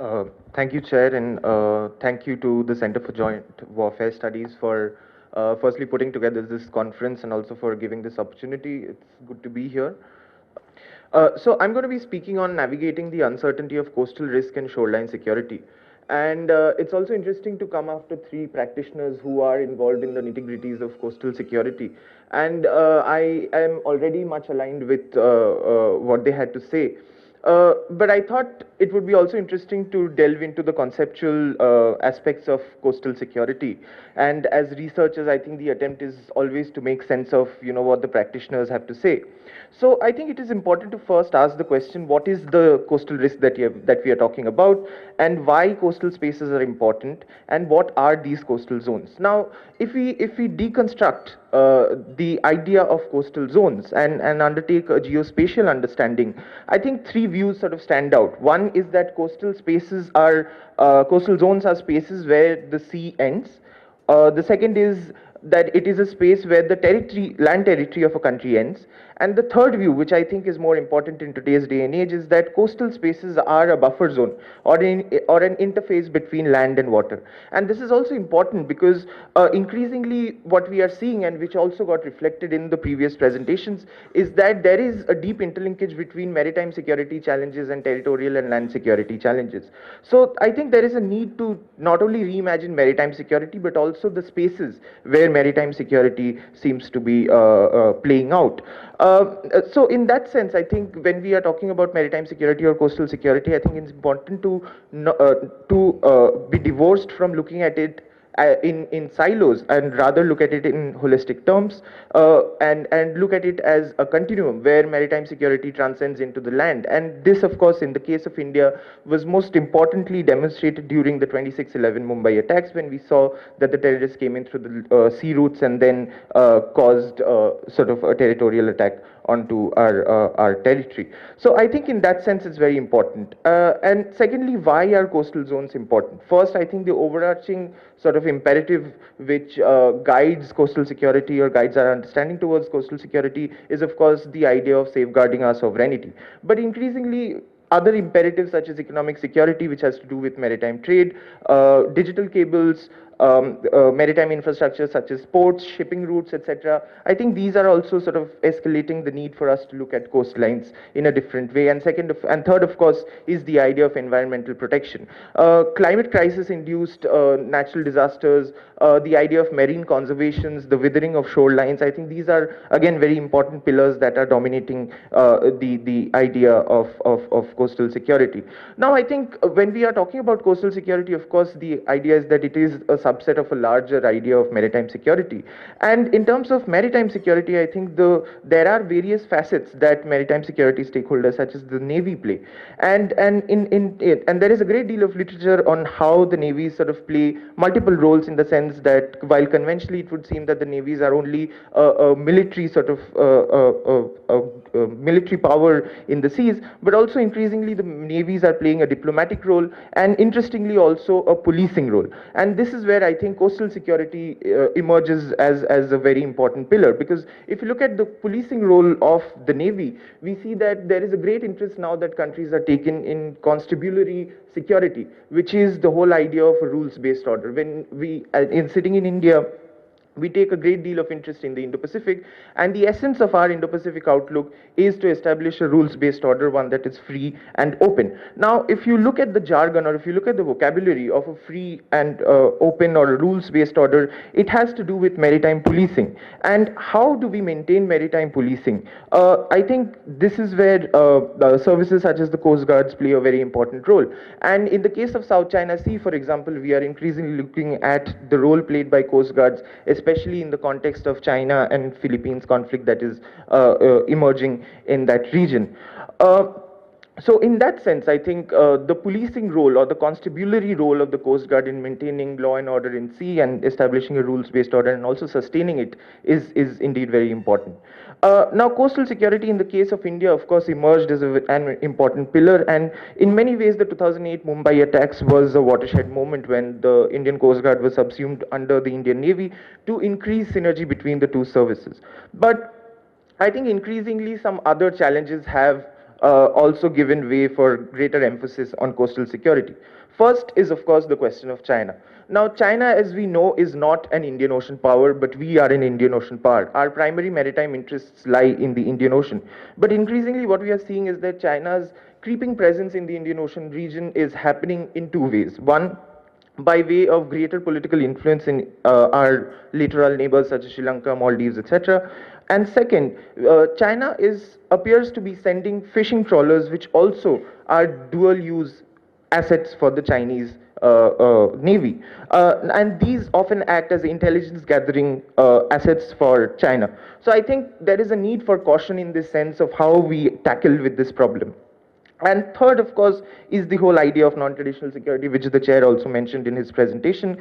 Uh, Thank you, Chair, and thank you to the Center for Joint Warfare Studies for firstly putting together this conference and also for giving this opportunity. It's good to be here. So I'm going to be speaking on navigating the uncertainty of coastal risk and shoreline security. And it's also interesting to come after three practitioners who are involved in the nitty-gritties of coastal security. And I am already much aligned with what they had to say. But I thought it would be also interesting to delve into the conceptual aspects of coastal security. And as researchers, I think the attempt is always to make sense of what the practitioners have to say. So I think it is important to first ask the question: what is the coastal risk that we are talking about, and why coastal spaces are important, and what are these coastal zones? Now, if we deconstruct the idea of coastal zones and undertake a geospatial understanding, I think three views sort of stand out. One is that coastal zones are spaces where the sea ends. The second is that it is a space where the land territory of a country ends. And the third view, which I think is more important in today's day and age, is that coastal spaces are a buffer zone or an interface between land and water. And this is also important because increasingly what we are seeing, and which also got reflected in the previous presentations, is that there is a deep interlinkage between maritime security challenges and territorial and land security challenges. So I think there is a need to not only reimagine maritime security, but also the spaces where maritime security seems to be playing out. So in that sense, I think when we are talking about maritime security or coastal security, I think it's important to be divorced from looking at it in silos and rather look at it in holistic terms, and look at it as a continuum where maritime security transcends into the land. And this, of course, in the case of India, was most importantly demonstrated during the 26/11 Mumbai attacks, when we saw that the terrorists came in through the sea routes and then caused sort of a territorial attack onto our territory. So I think in that sense it's very important. And secondly, why are coastal zones important? First, I think the overarching sort of imperative which guides coastal security or guides our understanding towards coastal security is, of course, the idea of safeguarding our sovereignty. But increasingly, other imperatives such as economic security, which has to do with maritime trade, digital cables, maritime infrastructure such as ports, shipping routes, etc. I think these are also sort of escalating the need for us to look at coastlines in a different way. And third, of course, is the idea of environmental protection. Climate crisis-induced natural disasters, the idea of marine conservations, the withering of shorelines. I think these are again very important pillars that are dominating the idea of coastal security. Now, I think when we are talking about coastal security, of course, the idea is that it is a subset of a larger idea of maritime security. And in terms of maritime security, I think there are various facets that maritime security stakeholders, such as the Navy, play. And there is a great deal of literature on how the navies sort of play multiple roles, in the sense that while conventionally it would seem that the navies are only a military sort of military power in the seas, but also increasingly the navies are playing a diplomatic role, and interestingly also a policing role. And this is where I think coastal security emerges as a very important pillar, because if you look at the policing role of the navy, we see that there is a great interest now that countries are taken in constabulary security, which is the whole idea of a rules-based order. When we, in sitting in India, we take a great deal of interest in the Indo-Pacific, and the essence of our Indo-Pacific outlook is to establish a rules-based order, one that is free and open. Now, if you look at the jargon, or if you look at the vocabulary of a free and open or a rules-based order, it has to do with maritime policing. And how do we maintain maritime policing? I think this is where services such as the Coast Guards play a very important role. And in the case of South China Sea, for example, we are increasingly looking at the role played by Coast Guards, especially in the context of China and Philippines conflict that is emerging in that region. So in that sense, I think the policing role or the constabulary role of the Coast Guard in maintaining law and order in sea and establishing a rules-based order and also sustaining it is indeed very important. Now, coastal security in the case of India, of course, emerged as an important pillar, and in many ways, the 2008 Mumbai attacks was a watershed moment when the Indian Coast Guard was subsumed under the Indian Navy to increase synergy between the two services. But I think increasingly some other challenges have also given way for greater emphasis on coastal security. First is, of course, the question of China. Now, China, as we know, is not an Indian Ocean power, but we are an Indian Ocean power. Our primary maritime interests lie in the Indian Ocean. But increasingly, what we are seeing is that China's creeping presence in the Indian Ocean region is happening in two ways. One, by way of greater political influence in our littoral neighbors such as Sri Lanka, Maldives, etc. And second, China appears to be sending fishing trawlers, which also are dual-use assets for the Chinese navy, and these often act as intelligence gathering assets for China. So I think there is a need for caution in this sense of how we tackle with this problem. And third, of course, is the whole idea of non-traditional security, which the chair also mentioned in his presentation.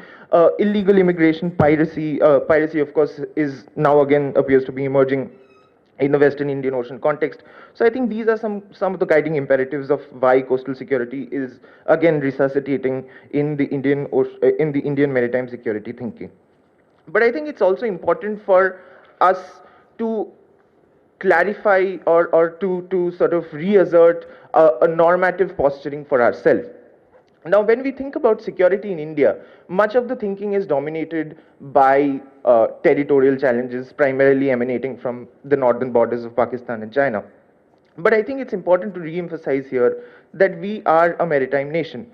Illegal immigration, piracy. Piracy, of course, is now again appears to be emerging in the Western Indian Ocean context. So I think these are some of the guiding imperatives of why coastal security is again resuscitating in the Indian maritime security thinking. But I think it's also important for us to clarify or to sort of reassert a normative posturing for ourselves. Now, when we think about security in India, much of the thinking is dominated by territorial challenges, primarily emanating from the northern borders of Pakistan and China. But I think it's important to re-emphasize here that we are a maritime nation.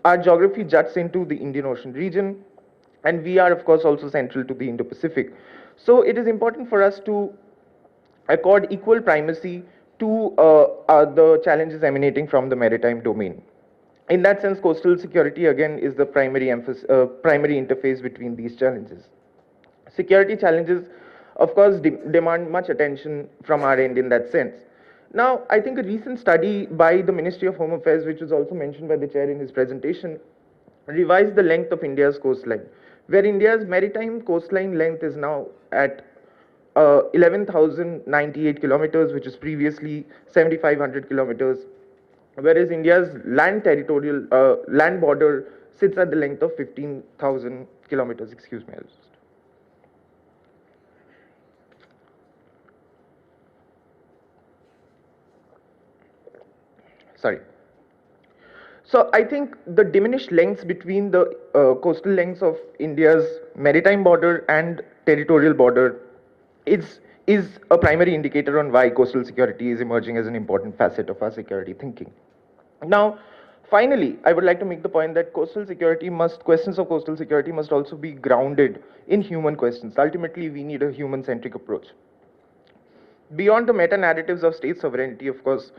Our geography juts into the Indian Ocean region, and we are, of course, also central to the Indo-Pacific. So it is important for us to accord equal primacy to the challenges emanating from the maritime domain. In that sense, coastal security again is the primary interface between these challenges. Security challenges, of course, demand much attention from our end in that sense. Now, I think a recent study by the Ministry of Home Affairs, which was also mentioned by the chair in his presentation, revised the length of India's coastline, where India's maritime coastline length is now at 11,098 kilometers, which is previously 7,500 kilometers, whereas India's land border sits at the length of 15,000 kilometers. Excuse me. Sorry. So I think the diminished lengths between the coastal lengths of India's maritime border and territorial border is a primary indicator on why coastal security is emerging as an important facet of our security thinking. Now, finally, I would like to make the point that questions of coastal security must also be grounded in human questions. Ultimately, we need a human-centric approach. Beyond the meta-narratives of state sovereignty, of course,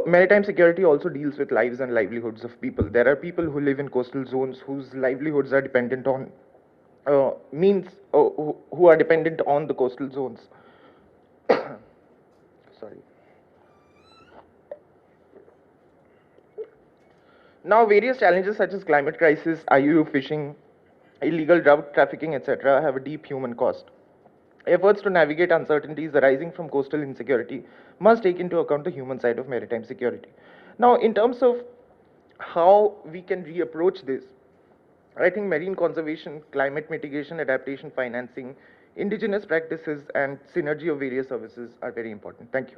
maritime security also deals with lives and livelihoods of people. There are people who live in coastal zones whose livelihoods are dependent on who are dependent on the coastal zones. Sorry. Now, various challenges such as climate crisis, IUU fishing, illegal drug trafficking, etc., have a deep human cost. Efforts to navigate uncertainties arising from coastal insecurity must take into account the human side of maritime security. Now, in terms of how we can reapproach this, I think marine conservation, climate mitigation, adaptation financing, indigenous practices, and synergy of various services are very important. Thank you.